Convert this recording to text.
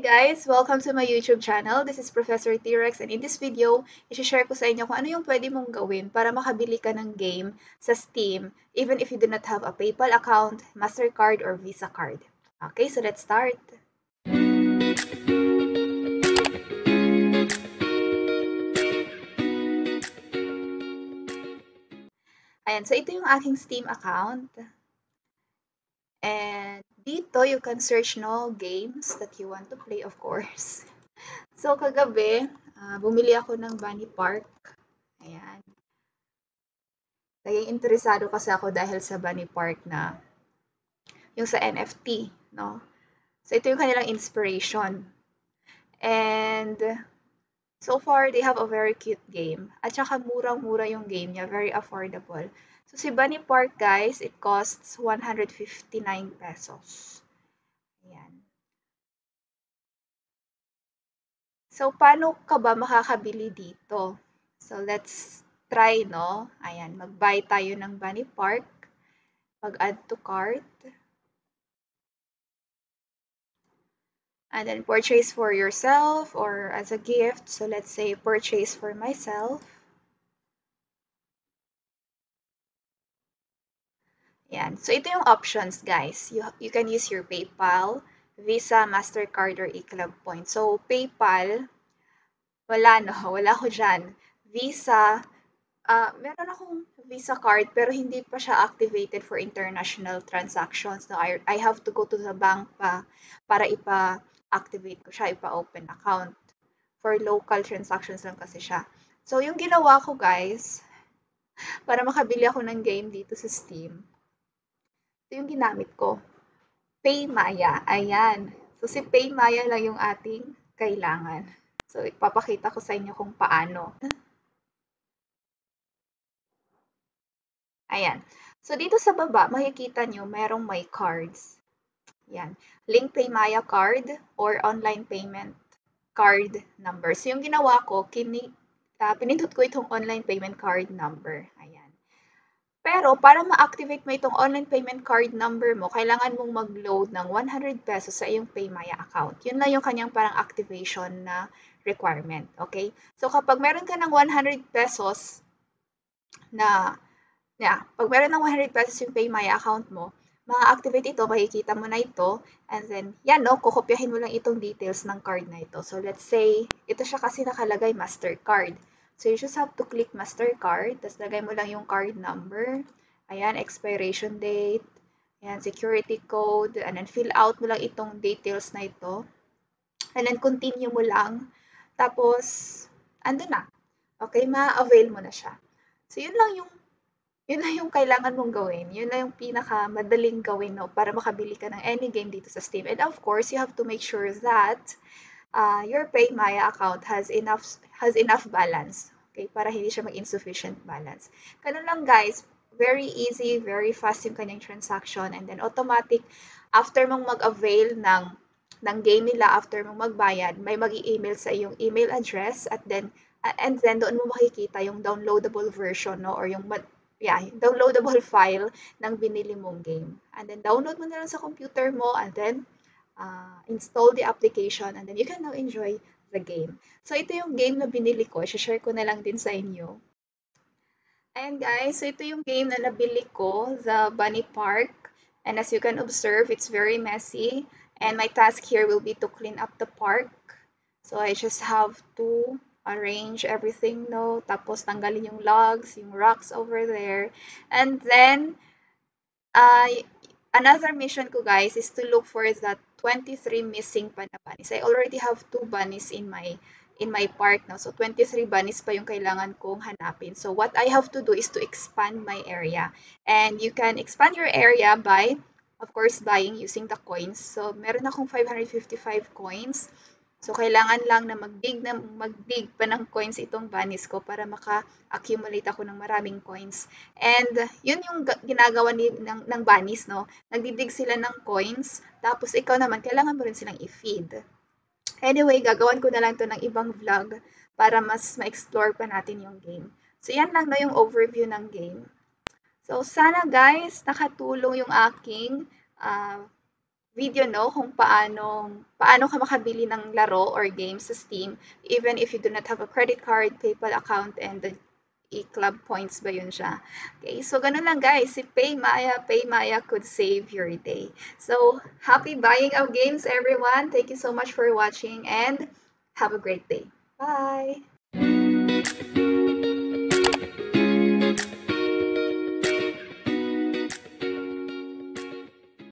guys! Welcome to my YouTube channel. This is Professor T-Rex and in this video, i-share ko sa inyo kung ano yung pwede mong gawin para makabili ka ng game sa Steam even if you do not have a PayPal account, MasterCard, or Visa card. Okay, so let's start. Ayan, so ito yung aking Steam account. And dito, you can search games that you want to play, of course. So, kagabi, bumili ako ng Bunny Park. Ayan. Naging interesado kasi ako dahil sa Bunny Park na yung sa NFT, no? So, ito yung kanilang inspiration. And so far, they have a very cute game. At saka murang-mura yung game niya, very affordable. So, si Bunny Park, guys, it costs 159 pesos. Ayan. So, paano ka ba makakabili dito? So, let's try, no? Ayan, mag-buy tayo ng Bunny Park. Mag-add to cart. And then purchase for yourself or as a gift. So, let's say purchase for myself. Yan. So, ito yung options, guys. You can use your PayPal, Visa, MasterCard, or eClub Points. So, PayPal, wala no. Wala ko dyan. Visa, meron akong Visa card pero hindi pa siya activated for international transactions. No, I have to go to the bank pa para ipa-activate ko siya, ipa-open account. For local transactions lang kasi siya. So, yung ginawa ko guys, para makabili ako ng game dito sa Steam, ito yung ginamit ko. PayMaya. Ayan. So, si PayMaya lang yung ating kailangan. So, ipapakita ko sa inyo kung paano. Ayan. So, dito sa baba, makikita nyo, merong my cards. Yan. Link PayMaya card or online payment card number. So, yung ginawa ko, pinindot ko itong online payment card number. Ayan. Pero, para ma-activate mo itong online payment card number mo, kailangan mong mag-load ng 100 pesos sa iyong PayMaya account. Yun lang yung kanyang parang activation na requirement. Okay? So, kapag meron ka ng 100 pesos pag meron ng 100 pesos yung PayMaya account mo, ma-activate ito, makikita mo na ito, and then, yan no, kukopyahin mo lang itong details ng card na ito. So, let's say, ito siya kasi nakalagay MasterCard. So, you just have to click MasterCard, tapos lagay mo lang yung card number, ayan, expiration date, ayan, security code, and then fill out mo lang itong details na ito, and then continue mo lang, tapos, ando na. Okay, ma-avail mo na siya. So, yun lang yung kailangan mong gawin. Yun lang yung pinakamadaling gawin, no, para makabili ka ng any game dito sa Steam. And of course, you have to make sure that your PayMaya account has enough balance. Okay, para hindi siya mag-insufficient balance. Ganun lang guys, very easy, very fast yung kanyang transaction, and then automatic after mong mag-avail ng game nila, after mong magbayad, may mag-i-email sa iyong email address and then doon mo makikita yung downloadable version, no, or yung downloadable file ng binili mong game. And then download mo na lang sa computer mo, and then install the application, and then you can now enjoy the game. So, ito yung game na binili ko. I-share ko na lang din sa inyo. Ayan guys, so ito yung game na nabili ko, the Bunny Park. And as you can observe, it's very messy. And my task here will be to clean up the park. So, I just have to arrange everything, no? Tapos, tanggalin yung logs, yung rocks over there. And then, another mission ko guys is to look for that 23 missing pa na bunnies. I already have 2 bunnies in my park now. So 23 bunnies pa yung kailangan kong hanapin. So what I have to do is to expand my area. And you can expand your area by, of course, buying using the coins. So meron akong 555 coins. So, kailangan lang na mag-dig pa ng coins itong bunnies ko para maka-accumulate ako ng maraming coins. And, yun yung ginagawa ng bunnies, no? Nagdidig sila ng coins, tapos ikaw naman, kailangan mo rin silang i-feed. Anyway, gagawan ko na lang to ng ibang vlog para mas ma-explore pa natin yung game. So, yan lang na yung overview ng game. So, sana guys, nakatulong yung aking video, no, kung paano ka makabili ng laro or games sa Steam even if you do not have a credit card, PayPal account, and the e-club points ba yun siya. Okay, so ganun lang guys. Si Paymaya could save your day. So, happy buying of games everyone. Thank you so much for watching and have a great day. Bye!